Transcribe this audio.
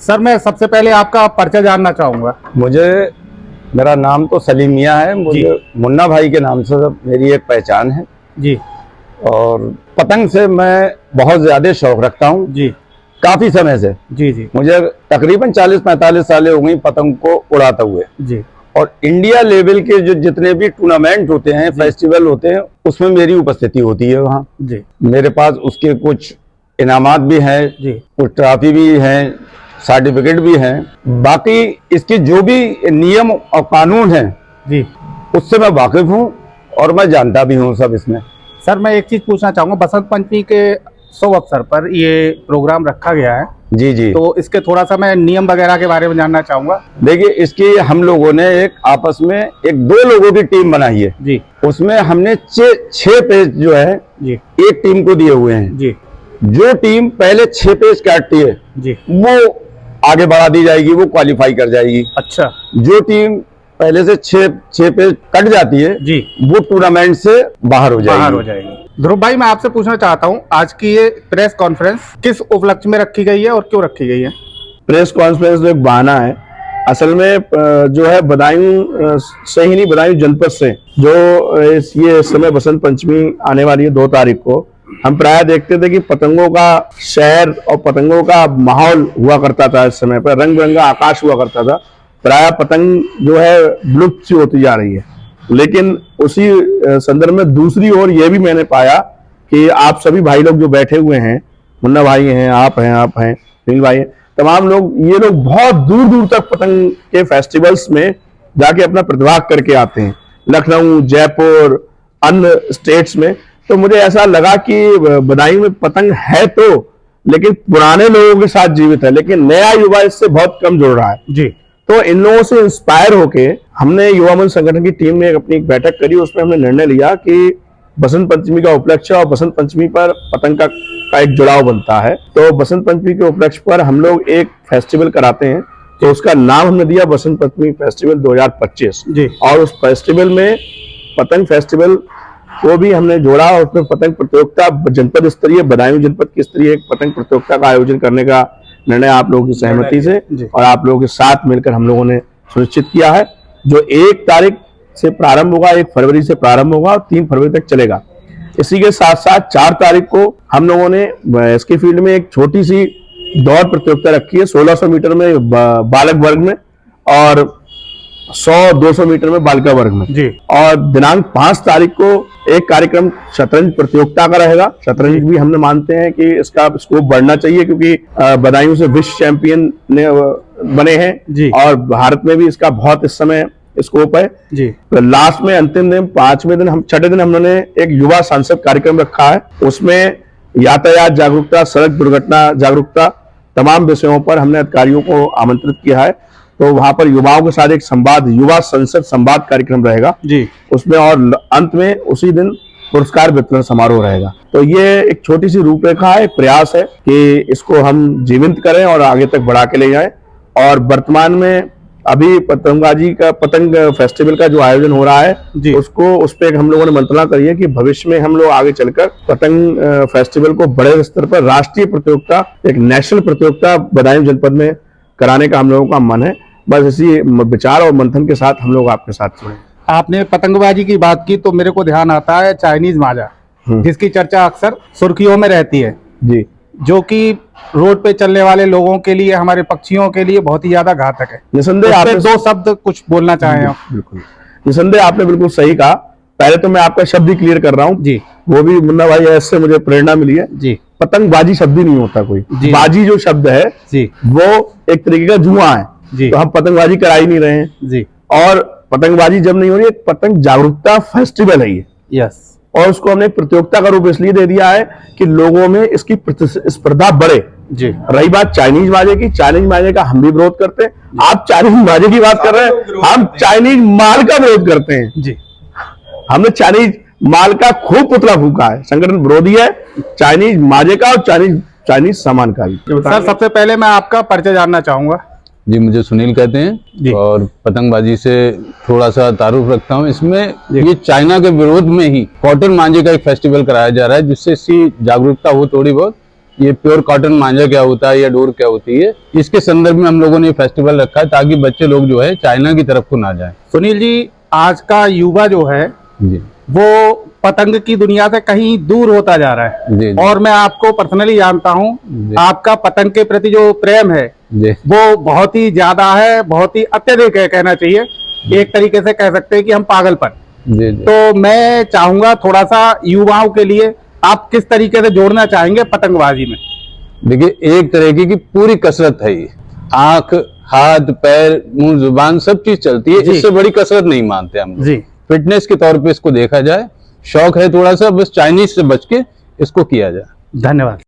Sir मैं सबसे पहले आपका परिचय जानना चाहूंगा। मेरा नाम तो सलीम मियां है। मुझे मुन्ना भाई के नाम से मेरी एक पहचान है जी। और पतंग से मैं बहुत ज्यादा शौक रखता हूँ जी काफी समय से। जी जी मुझे तकरीबन 40-45 साल हो गई पतंग को उड़ाते हुए। जी। और इंडिया लेवल के जो जितने भी टूर्नामेंट होते हैं, फेस्टिवल होते हैं, उसमें मेरी उपस्थिति होती है वहाँ जी। मेरे पास उसके कुछ इनामात भी हैं, कुछ ट्रॉफी भी हैं, सर्टिफिकेट भी हैं। बाकी इसके जो भी नियम और कानून हैं जी उससे मैं वाकिफ हूँ और मैं जानता भी हूँ सब इसमें। सर मैं एक चीज पूछना चाहूंगा, बसंत पंचमी के शुभ अवसर पर ये प्रोग्राम रखा गया है। जी जी। तो इसके थोड़ा सा मैं नियम वगैरह के बारे में जानना चाहूंगा। देखिए, इसकी हम लोगों ने एक आपस में एक 2 लोगों की टीम बनाई है जी। उसमें हमने 6 पेज जो है जी एक टीम को दिए हुए हैं जी। जो टीम पहले 6 पेज काटती है जी वो आगे बढ़ा दी जाएगी, वो क्वालिफाई कर जाएगी। अच्छा। जो टीम पहले से 6 पेज कट जाती है जी वो टूर्नामेंट से बाहर हो जाएगी। ध्रुव भाई मैं आपसे पूछना चाहता हूँ, आज की ये प्रेस कॉन्फ्रेंस किस उपलक्ष्य में रखी गई है और क्यों रखी गई है? प्रेस कॉन्फ्रेंस जो एक बहाना है, असल में जो है बदायूं से ही नहीं, बदायूं जनपद से जो ये समय बसंत पंचमी आने वाली है 2 तारीख को, हम प्राय देखते थे कि पतंगों का शहर और पतंगों का माहौल हुआ करता था। इस समय पर रंग बिरंगा आकाश हुआ करता था। प्राय पतंग जो है विलुप्त सी होती जा रही है। लेकिन उसी संदर्भ में दूसरी ओर ये भी मैंने पाया कि आप सभी भाई लोग जो बैठे हुए हैं, मुन्ना भाई हैं, आप हैं, नील भाई हैं, तमाम लोग, ये लोग बहुत दूर दूर तक पतंग के फेस्टिवल्स में जाके अपना प्रतिभाग करके आते हैं, लखनऊ, जयपुर, अन्य स्टेट्स में। तो मुझे ऐसा लगा कि बदायूं में पतंग है तो, लेकिन पुराने लोगों के साथ जीवित है, लेकिन नया युवा इससे बहुत कम जुड़ रहा है जी। तो इन लोगों से इंस्पायर होके हमने युवा मंच संगठन की टीम में अपनी एक बैठक करी। उसमें हमने निर्णय लिया कि बसंत पंचमी का उपलक्ष्य और बसंत पंचमी पर पतंग का एक जुड़ाव बनता है। तो बसंत पंचमी के उपलक्ष्य पर हम लोग एक फेस्टिवल कराते हैं, तो उसका नाम हमने दिया बसंत पंचमी फेस्टिवल 2025 जी। और उस फेस्टिवल में पतंग फेस्टिवल को भी हमने जोड़ा और उसमें पतंग प्रतियोगिता जनपद स्तरीय, बदायूं जनपद की स्तरीय एक पतंग प्रतियोगिता का आयोजन करने का निर्णय आप लोगों की सहमति से और आप लोगों के साथ मिलकर हम लोगों ने सुनिश्चित किया है, जो 1 तारीख से प्रारंभ होगा, 1 फरवरी से प्रारंभ होगा और 3 फरवरी तक चलेगा। इसी के साथ साथ 4 तारीख को हम लोगों ने इसके फील्ड में एक छोटी सी दौड़ प्रतियोगिता रखी है, 1600 मीटर में बालक वर्ग में और 100-200 मीटर में बालिका वर्ग में जी। और दिनांक 5 तारीख को एक कार्यक्रम शतरंज प्रतियोगिता का रहेगा। शतरंज भी हमने मानते हैं कि इसका स्कोप बढ़ना चाहिए, क्योंकि बदायूं से विश्व चैंपियन बने हैं जी। और भारत में भी इसका बहुत इस समय स्कोप है जी। तो लास्ट में अंतिम दिन 5वें दिन 6ठे दिन हमने एक युवा सांसद कार्यक्रम रखा है। उसमें यातायात जागरूकता, सड़क दुर्घटना जागरूकता, तमाम विषयों पर हमने अधिकारियों को आमंत्रित किया है। तो वहां पर युवाओं के साथ एक संवाद, युवा संसद संवाद कार्यक्रम रहेगा जी। उसमें और अंत में उसी दिन पुरस्कार वितरण समारोह रहेगा। तो ये एक छोटी सी रूपरेखा है, एक प्रयास है कि इसको हम जीवंत करें और आगे तक बढ़ा के ले जाएं। और वर्तमान में अभी पतंग फेस्टिवल का जो आयोजन हो रहा है उसको, उस पर हम लोगों ने मंत्रणा करी है कि भविष्य में हम लोग आगे चलकर पतंग फेस्टिवल को बड़े स्तर पर राष्ट्रीय प्रतियोगिता, एक नेशनल प्रतियोगिता बदायूं जनपद में कराने का हम लोगों का मन है। बस इसी विचार और मंथन के साथ हम लोग आपके साथ जुड़े। आपने पतंगबाजी की बात की तो मेरे को ध्यान आता है चाइनीज माजा, जिसकी चर्चा अक्सर सुर्खियों में रहती है जी, जो कि रोड पे चलने वाले लोगों के लिए, हमारे पक्षियों के लिए बहुत ही ज्यादा घातक है। निसंदेह आपने 2 शब्द कुछ बोलना चाहें आप? बिल्कुल, निसंदेह आपने बिल्कुल सही कहा। पहले तो मैं आपका शब्द ही क्लियर कर रहा हूँ जी, वो भी मुन्ना भाई ऐसे मुझे प्रेरणा मिली है जी। पतंगबाजी शब्द ही नहीं होता कोई, बाजी जो शब्द है जी वो एक तरीके का जुआ है जी। तो हम पतंगबाजी करा ही नहीं रहे हैं जी। और पतंगबाजी जब नहीं हो रही है, पतंग जागरूकता फेस्टिवल है ये, यस। और उसको हमने प्रतियोगिता का रूप इसलिए दे दिया है कि लोगों में इसकी प्रतिस्पर्धा बढ़े जी। रही बात चाइनीज माजे की, चाइनीज माजे का हम भी विरोध करते हैं। आप चाइनीज माजे की बात कर रहे हैं, हम चाइनीज माल का विरोध करते हैं जी। हमने चाइनीज माल का खूब पुतला फूका है, संगठन विरोधी है चाइनीज माजे का और चाइनीज सामान का भी। सर सबसे पहले मैं आपका परिचय जानना चाहूंगा। जी, मुझे सुनील कहते हैं और पतंगबाजी से थोड़ा सा तारुफ रखता हूँ। इसमें ये चाइना के विरोध में ही कॉटन मांझे का एक फेस्टिवल कराया जा रहा है, जिससे इसकी जागरूकता हो थोड़ी बहुत ये प्योर कॉटन मांझा क्या होता है या डोर क्या होती है, इसके संदर्भ में हम लोगों ने फेस्टिवल रखा है ताकि बच्चे लोग जो है चाइना की तरफ को ना जाएं। सुनील जी, आज का युवा जो है जी वो पतंग की दुनिया से कहीं दूर होता जा रहा है। जी और मैं आपको पर्सनली जानता हूँ, जी। आपका पतंग के प्रति जो प्रेम है जी वो बहुत ही ज्यादा है, बहुत ही अत्यधिक है कहना चाहिए। एक तरीके से कह सकते हैं कि हम पागलपन। जी जी। तो मैं चाहूंगा थोड़ा सा युवाओं के लिए आप किस तरीके से जोड़ना चाहेंगे पतंगबाजी में? देखिए, एक तरीके की पूरी कसरत है ये। आंख, हाथ, पैर, मुंह, जुबान सब चीज चलती है, जी। इससे बड़ी कसरत नहीं मानते हम लोग। जी, फिटनेस के तौर पे इसको देखा जाए, शौक है थोड़ा सा, बस चाइनीज से बच के इसको किया जाए। धन्यवाद।